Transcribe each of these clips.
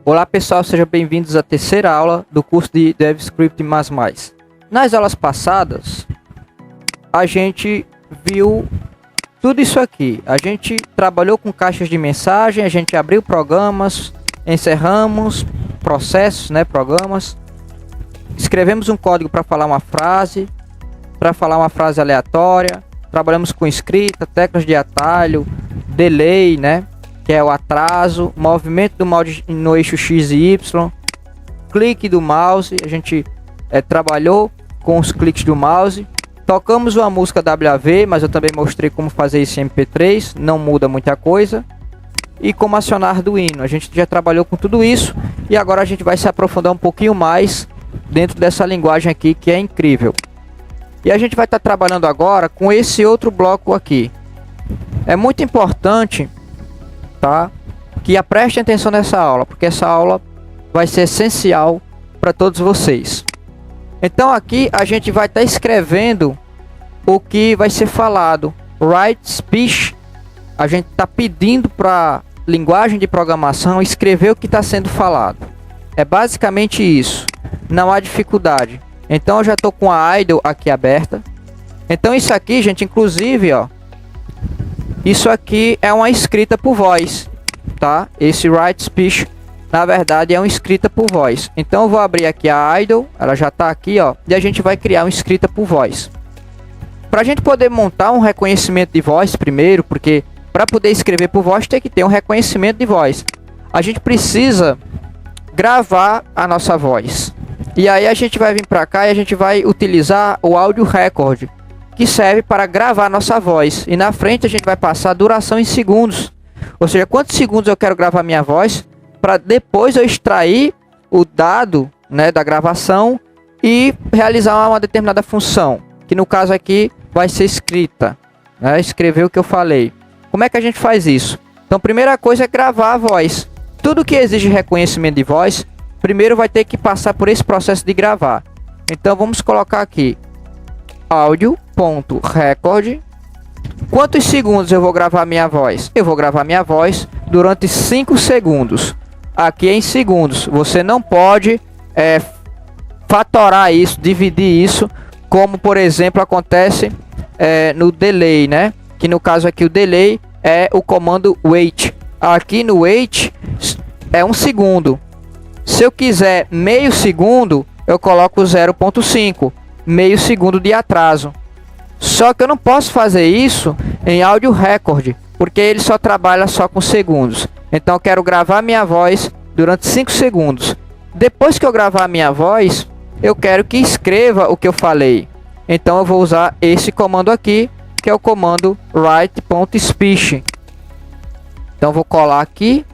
Olá pessoal, sejam bem-vindos à terceira aula do curso de DevScript++. Nas aulas passadas, a gente viu tudo isso aqui. A gente trabalhou com caixas de mensagem, a gente abriu programas, encerramos processos, programas. Escrevemos um código para falar uma frase aleatória. Trabalhamos com escrita, teclas de atalho, delay, que é o atraso, movimento do mouse no eixo X e Y, clique do mouse. A gente trabalhou com os cliques do mouse. Tocamos uma música WAV, mas eu também mostrei como fazer isso em MP3, não muda muita coisa. E como acionar Arduino, a gente já trabalhou com tudo isso. E agora a gente vai se aprofundar um pouquinho mais dentro dessa linguagem aqui, que é incrível. E a gente vai estar trabalhando agora com esse outro bloco aqui. É muito importante, que prestem atenção nessa aula, porque essa aula vai ser essencial para todos vocês. Então aqui a gente vai estar escrevendo o que vai ser falado. Write speech, a gente está pedindo para linguagem de programação escrever o que está sendo falado. É basicamente isso, não há dificuldade. Então eu já estou com a idle aqui aberta. Então isso aqui, gente, inclusive, isso aqui é uma escrita por voz, Esse write speech, na verdade, é uma escrita por voz. Então eu vou abrir aqui a idle, ela já está aqui, e a gente vai criar uma escrita por voz. Para a gente poder montar um reconhecimento de voz primeiro, porque para poder escrever por voz tem que ter um reconhecimento de voz. A gente precisa gravar a nossa voz. E aí a gente vai vir para cá e a gente vai utilizar o audio record, que serve para gravar a nossa voz. E na frente a gente vai passar a duração em segundos. Ou seja, quantos segundos eu quero gravar minha voz, para depois eu extrair o dado da gravação e realizar uma determinada função, que no caso aqui vai ser escrita, escrever o que eu falei. Como é que a gente faz isso? Então, primeira coisa é gravar a voz. Tudo que exige reconhecimento de voz, primeiro vai ter que passar por esse processo de gravar. Então, vamos colocar aqui audio.record. Quantos segundos eu vou gravar minha voz? Eu vou gravar minha voz durante 5 segundos. Aqui é em segundos. Você não pode fatorar isso, dividir isso, como por exemplo acontece no delay, que no caso aqui o delay é o comando wait. Aqui no wait é 1 segundo. Se eu quiser meio segundo, eu coloco 0.5, meio segundo de atraso. Só que eu não posso fazer isso em audio record, porque ele só trabalha só com segundos. Então eu quero gravar minha voz durante 5 segundos. Depois que eu gravar minha voz, eu quero que escreva o que eu falei. Então eu vou usar esse comando aqui, que é o comando write.speech. Então eu vou colar aqui.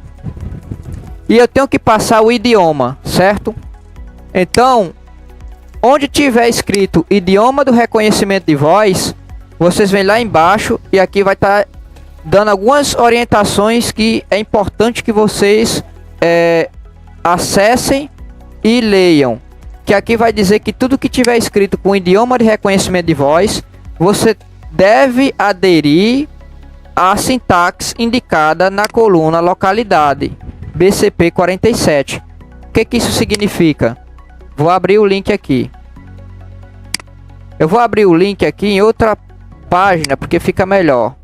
E eu tenho que passar o idioma, certo? Então, onde tiver escrito idioma do reconhecimento de voz, vocês vêm lá embaixo e aqui vai estar dando algumas orientações que é importante que vocês acessem e leiam. Que aqui vai dizer que tudo que tiver escrito com idioma de reconhecimento de voz, você deve aderir à sintaxe indicada na coluna localidade BCP 47. O que isso significa? Vou abrir o link aqui. Eu vou abrir o link aqui em outra página, porque fica melhor.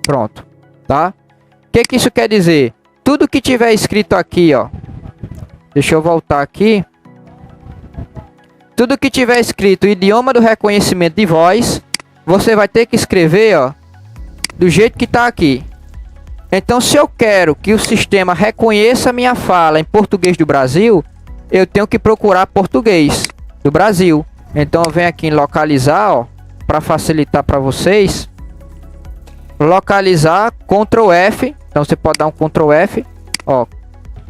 Pronto, O que isso quer dizer? Tudo que tiver escrito aqui, deixa eu voltar aqui. Tudo que tiver escrito idioma do reconhecimento de voz, você vai ter que escrever, do jeito que está aqui. Então, se eu quero que o sistema reconheça a minha fala em português do Brasil, eu tenho que procurar português do Brasil. Então, eu venho aqui em localizar, para facilitar para vocês. Localizar, Ctrl F. Então, você pode dar um Ctrl F.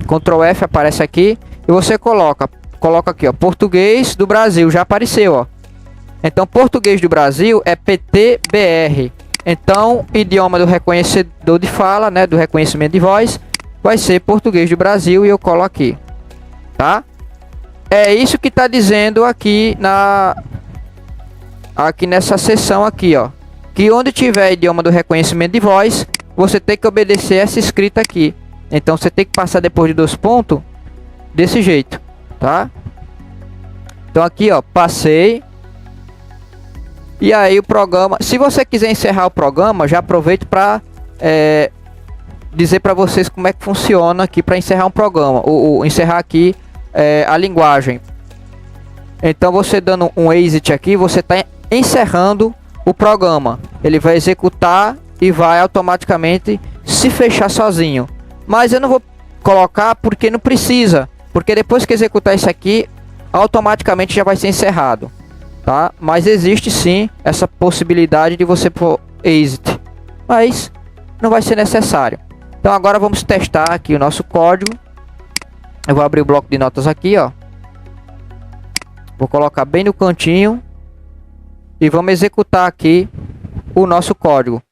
Ctrl F aparece aqui. E você coloca aqui, português do Brasil. Já apareceu, Então, português do Brasil é PTBR. Então, idioma do reconhecedor de fala, do reconhecimento de voz, vai ser português do Brasil e eu coloco aqui, É isso que está dizendo aqui nessa seção aqui, que onde tiver idioma do reconhecimento de voz, você tem que obedecer essa escrita aqui. Então você tem que passar depois de 2 pontos desse jeito, tá? Então aqui, ó, passei. E aí o programa, se você quiser encerrar o programa, já aproveito para dizer para vocês como é que funciona aqui para encerrar um programa, ou encerrar aqui a linguagem. Então você dando um exit aqui, você está encerrando o programa. Ele vai executar e vai automaticamente se fechar sozinho. Mas eu não vou colocar porque não precisa, porque depois que executar isso aqui, automaticamente já vai ser encerrado, tá? Mas existe sim essa possibilidade de você pôr exit, mas não vai ser necessário. Então agora vamos testar aqui o nosso código. Eu vou abrir o bloco de notas aqui, ó. Vou colocar bem no cantinho e vamos executar aqui o nosso código.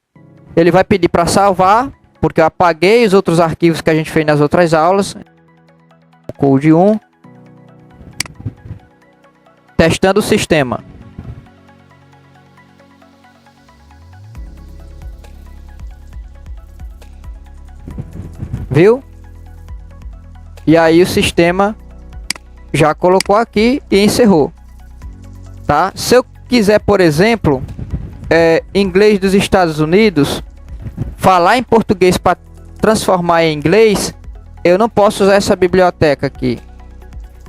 Ele vai pedir para salvar, porque eu apaguei os outros arquivos que a gente fez nas outras aulas. Code 1. Testando o sistema. Viu? E aí o sistema já colocou aqui e encerrou, tá? Se eu quiser, por exemplo, inglês dos Estados Unidos, falar em português para transformar em inglês, eu não posso usar essa biblioteca aqui,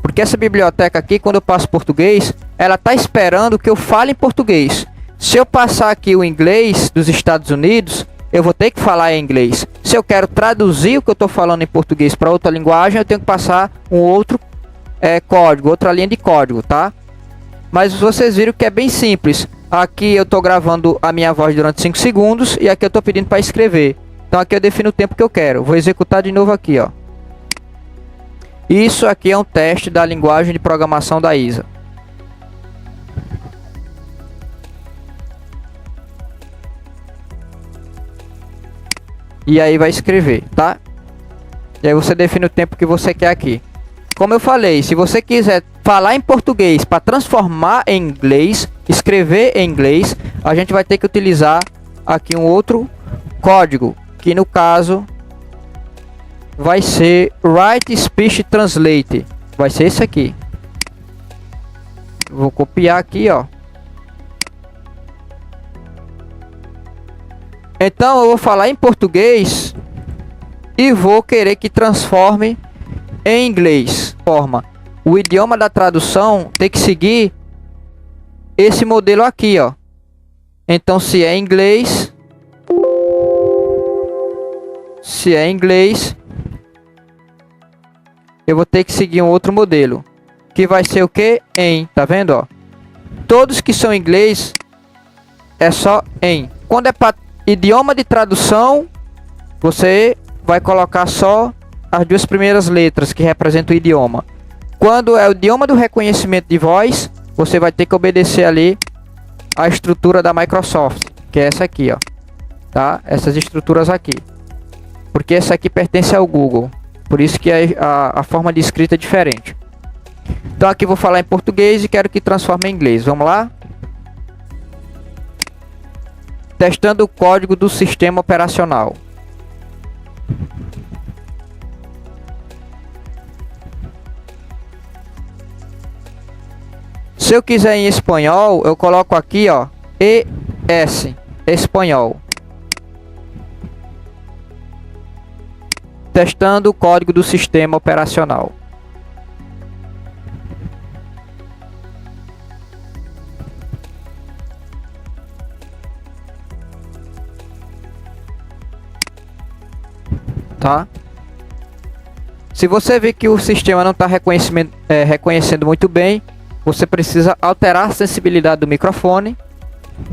porque essa biblioteca aqui, quando eu passo português, ela está esperando que eu fale em português. Se eu passar aqui o inglês dos Estados Unidos, eu vou ter que falar em inglês. Se eu quero traduzir o que eu estou falando em português para outra linguagem, eu tenho que passar um outro código, outra linha de código, tá? Mas vocês viram que é bem simples. Aqui eu estou gravando a minha voz durante 5 segundos e aqui eu estou pedindo para escrever. Então aqui eu defino o tempo que eu quero. Vou executar de novo aqui, ó. Isso aqui é um teste da linguagem de programação da ISA. E aí vai escrever, tá? E aí você define o tempo que você quer aqui. Como eu falei, se você quiser falar em português para transformar em inglês, escrever em inglês, a gente vai ter que utilizar aqui um outro código, que no caso vai ser Write Speech Translate. Vai ser esse aqui. Vou copiar aqui, ó. Então eu vou falar em português e vou querer que transforme em inglês. O idioma da tradução tem que seguir esse modelo aqui, ó. Então se é inglês, eu vou ter que seguir um outro modelo, que vai ser o que? Em, tá vendo, ó? Todos que são inglês é só em. Quando é para idioma de tradução, você vai colocar só as 2 primeiras letras que representam o idioma. Quando é o idioma do reconhecimento de voz, você vai ter que obedecer ali a estrutura da Microsoft, que é essa aqui, ó, tá? Essas estruturas aqui, porque essa aqui pertence ao Google, por isso que a forma de escrita é diferente. Então aqui vou falar em português e quero que transforme em inglês. Vamos lá? Testando o código do sistema operacional. Se eu quiser em espanhol, eu coloco aqui, ó, ES, espanhol. Testando o código do sistema operacional. Tá? Se você vê que o sistema não está reconhecendo muito bem, você precisa alterar a sensibilidade do microfone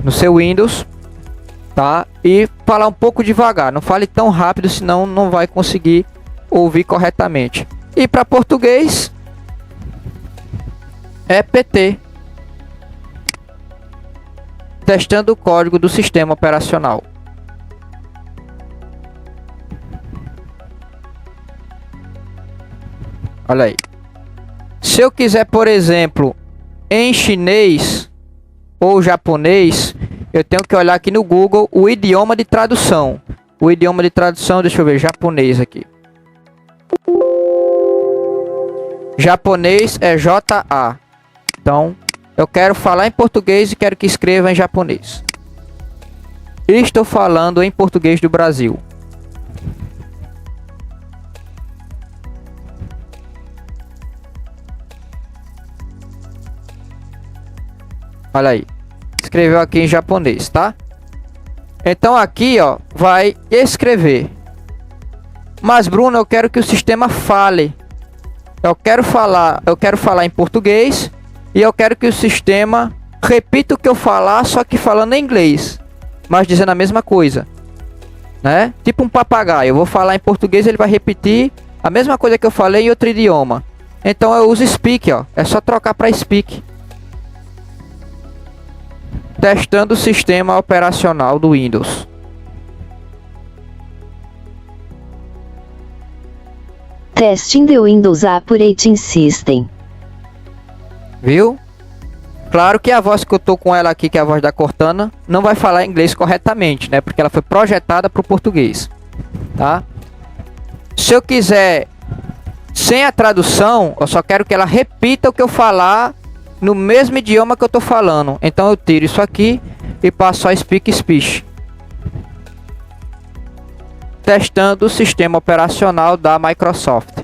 no seu Windows, tá? E falar um pouco devagar, não fale tão rápido, senão não vai conseguir ouvir corretamente. E para português é PT, testando o código do sistema operacional. Olha aí. Se eu quiser, por exemplo, em chinês ou japonês, eu tenho que olhar aqui no Google o idioma de tradução. O idioma de tradução, deixa eu ver, japonês aqui. Japonês é JA. Então, eu quero falar em português e quero que escreva em japonês. Estou falando em português do Brasil. Olha aí. Escreveu aqui em japonês, tá? Então aqui, ó, vai escrever. Mas, Bruno, eu quero que o sistema fale. Eu quero falar em português e eu quero que o sistema repita o que eu falar, só que falando em inglês, mas dizendo a mesma coisa, né? Tipo um papagaio. Eu vou falar em português, ele vai repetir a mesma coisa que eu falei em outro idioma. Então eu uso speak, ó. É só trocar para speak. Testando o sistema operacional do Windows. Testing the Windows Operating System. Viu? Claro que a voz que eu tô com ela aqui, que é a voz da Cortana, não vai falar inglês corretamente, né? Porque ela foi projetada para o português, tá? Se eu quiser sem a tradução, eu só quero que ela repita o que eu falar no mesmo idioma que eu tô falando. Então eu tiro isso aqui e passo só Speak Speech. Testando o sistema operacional da Microsoft.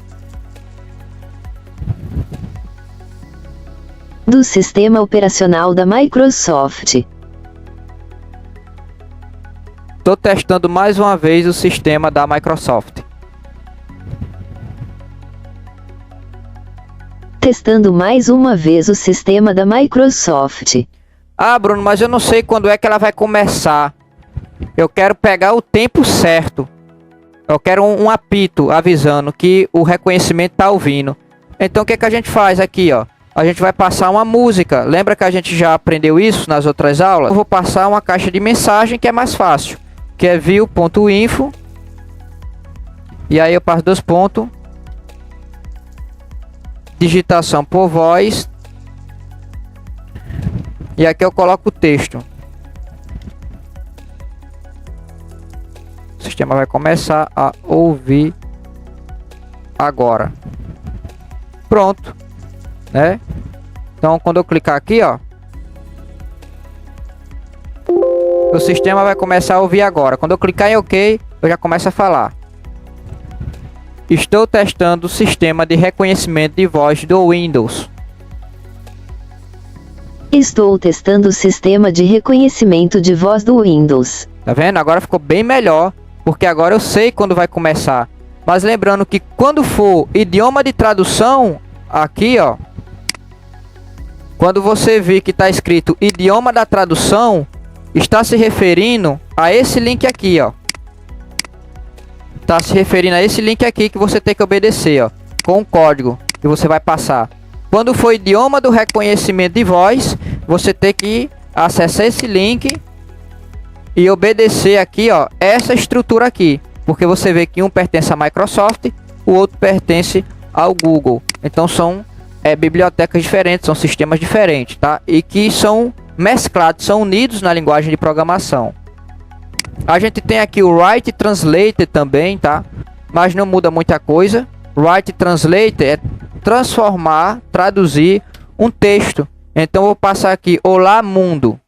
Do sistema operacional da Microsoft. Estou testando mais uma vez o sistema da Microsoft. Testando mais uma vez o sistema da Microsoft. Ah, Bruno, mas eu não sei quando é que ela vai começar. Eu quero pegar o tempo certo. Eu quero um apito avisando que o reconhecimento está ouvindo. Então o que é que a gente faz aqui, ó? A gente vai passar uma música. Lembra que a gente já aprendeu isso nas outras aulas? Eu vou passar uma caixa de mensagem que é mais fácil, que é view.info. E aí eu passo 2 pontos. Digitação por voz. E aqui eu coloco o texto. O sistema vai começar a ouvir agora. Pronto, né? Então quando eu clicar aqui, ó, o sistema vai começar a ouvir agora. Quando eu clicar em OK, eu já começo a falar. Estou testando o sistema de reconhecimento de voz do Windows. Estou testando o sistema de reconhecimento de voz do Windows. Tá vendo? Agora ficou bem melhor, porque agora eu sei quando vai começar. Mas lembrando que quando for idioma de tradução, aqui, ó, quando você vir que está escrito idioma da tradução, está se referindo a esse link aqui, ó. Está se referindo a esse link aqui que você tem que obedecer, ó, com o código que você vai passar. Quando for idioma do reconhecimento de voz, você tem que acessar esse link e obedecer aqui, ó, essa estrutura aqui, porque você vê que um pertence à Microsoft, o outro pertence ao Google. Então são bibliotecas diferentes, são sistemas diferentes, tá? E que são mesclados, são unidos na linguagem de programação. A gente tem aqui o Write Translator também, tá? Mas não muda muita coisa. Write Translator é transformar, traduzir um texto. Então eu vou passar aqui, olá mundo.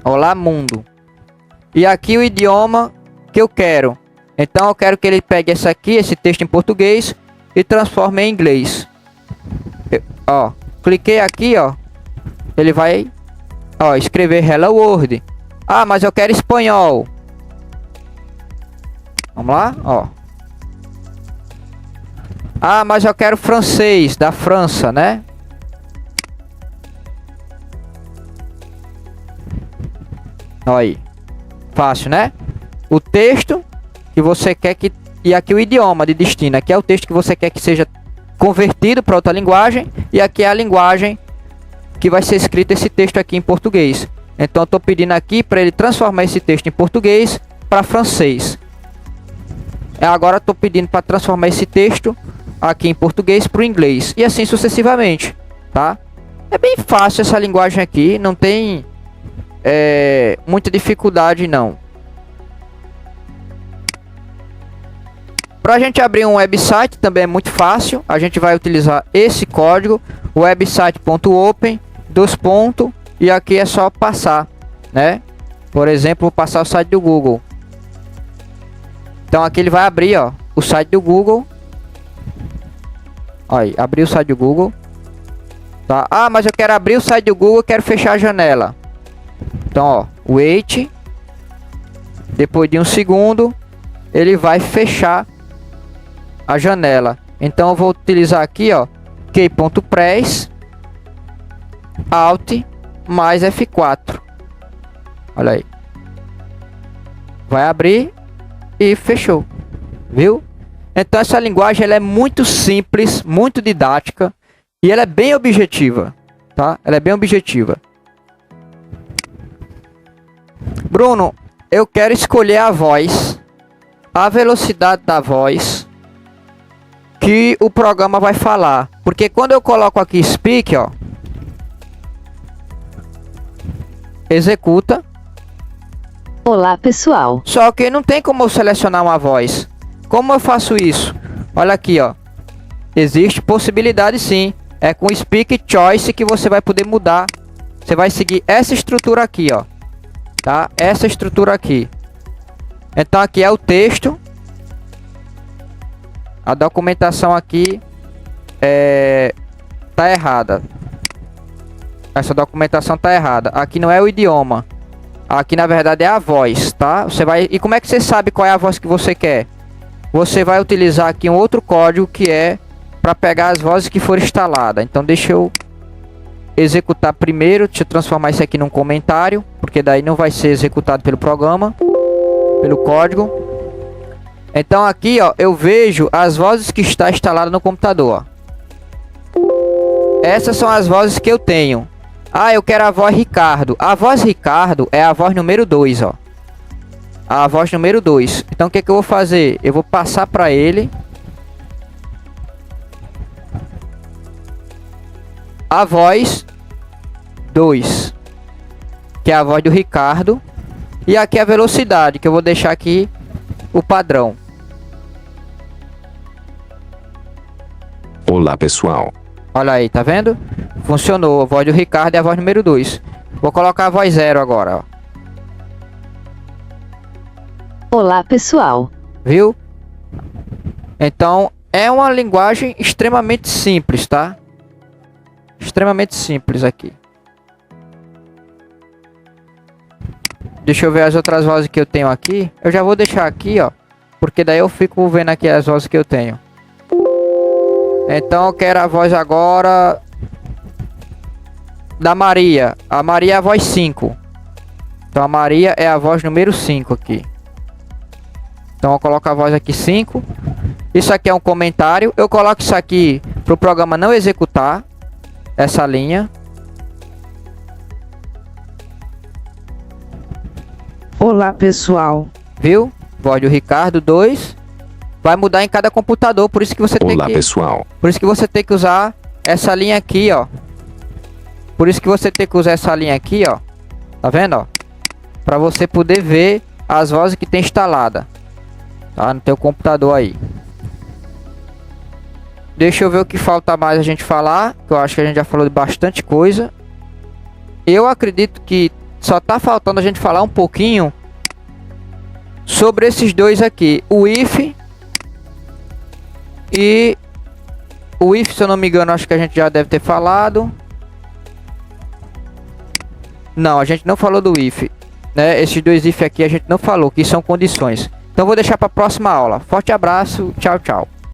Olá mundo. E aqui o idioma que eu quero. Então eu quero que ele pegue esse texto em português e transforme em inglês. Ó, cliquei aqui, ó. Ele vai, ó, escrever Hello World. Ah, mas eu quero espanhol. Vamos lá, ó. Ah, mas eu quero francês, da França, né? Olha aí. Fácil, né? O texto que você quer que... E aqui o idioma de destino. Aqui é o texto que você quer que seja convertido para outra linguagem. E aqui é a linguagem que vai ser escrito esse texto aqui em português. Então eu estou pedindo aqui para ele transformar esse texto em português para francês. Agora estou pedindo para transformar esse texto aqui em português para o inglês. E assim sucessivamente, tá? É bem fácil essa linguagem aqui. Não tem muita dificuldade não. Para a gente abrir um website também é muito fácil. A gente vai utilizar esse código, website.open, e aqui é só passar, né? Por exemplo, vou passar o site do Google. Então aqui ele vai abrir, ó, o site do Google. Aí, abriu o site do Google. Tá? Ah, mas eu quero abrir o site do Google, quero fechar a janela. Então, ó, wait. Depois de um segundo, ele vai fechar a janela. Então eu vou utilizar aqui, ó, key.press Alt mais F4. Olha aí. Vai abrir e fechou. Viu? Então essa linguagem ela é muito simples, muito didática e ela é bem objetiva, tá? Ela é bem objetiva. Bruno, eu quero escolher a voz, a velocidade da voz que o programa vai falar, porque quando eu coloco aqui speak, ó, executa. Olá, pessoal. Só que não tem como eu selecionar uma voz. Como eu faço isso? Olha aqui, ó. Existe possibilidade sim. É com speak choice que você vai poder mudar. Você vai seguir essa estrutura aqui, ó. Tá? Essa estrutura aqui. Então aqui é o texto. A documentação aqui tá errada. Essa documentação tá errada. Aqui não é o idioma. Aqui na verdade é a voz, tá? Você vai. E como é que você sabe qual é a voz que você quer? Você vai utilizar aqui um outro código que é para pegar as vozes que foram instaladas. Então deixa eu executar primeiro. Deixa eu transformar isso aqui num comentário, porque daí não vai ser executado pelo programa, pelo código. Então aqui, ó, eu vejo as vozes que está instalada no computador. Essas são as vozes que eu tenho. Ah, eu quero a voz Ricardo. A voz Ricardo é a voz número 2, ó. A voz número 2. Então o que que eu vou fazer? Eu vou passar para ele a voz 2, que é a voz do Ricardo. E aqui a velocidade, que eu vou deixar aqui o padrão. Olá, pessoal. Olha aí, tá vendo? Funcionou. A voz do Ricardo é a voz número 2. Vou colocar a voz 0 agora, ó. Olá, pessoal. Viu? Então, é uma linguagem extremamente simples, tá? Extremamente simples aqui. Deixa eu ver as outras vozes que eu tenho aqui. Eu já vou deixar aqui, ó. Porque daí eu fico vendo aqui as vozes que eu tenho. Então eu quero a voz agora da Maria. A Maria é a voz 5. Então a Maria é a voz número 5 aqui. Então eu coloco a voz aqui 5. Isso aqui é um comentário. Eu coloco isso aqui para o programa não executar essa linha. Olá, pessoal. Viu? Voz do Ricardo 2. Vai mudar em cada computador, por isso que você tem Olá, que... pessoal. Por isso que você tem que usar essa linha aqui, ó. Por isso que você tem que usar essa linha aqui, ó. Tá vendo, ó? Pra você poder ver as vozes que tem instalada, tá? No teu computador aí. Deixa eu ver o que falta mais a gente falar, que eu acho que a gente já falou de bastante coisa. Eu acredito que só tá faltando a gente falar um pouquinho sobre esses dois aqui. O if e o if, se eu não me engano, acho que a gente já deve ter falado. Não, a gente não falou do if, né? Esses dois if aqui a gente não falou, que são condições. Então vou deixar para a próxima aula. Forte abraço, tchau, tchau.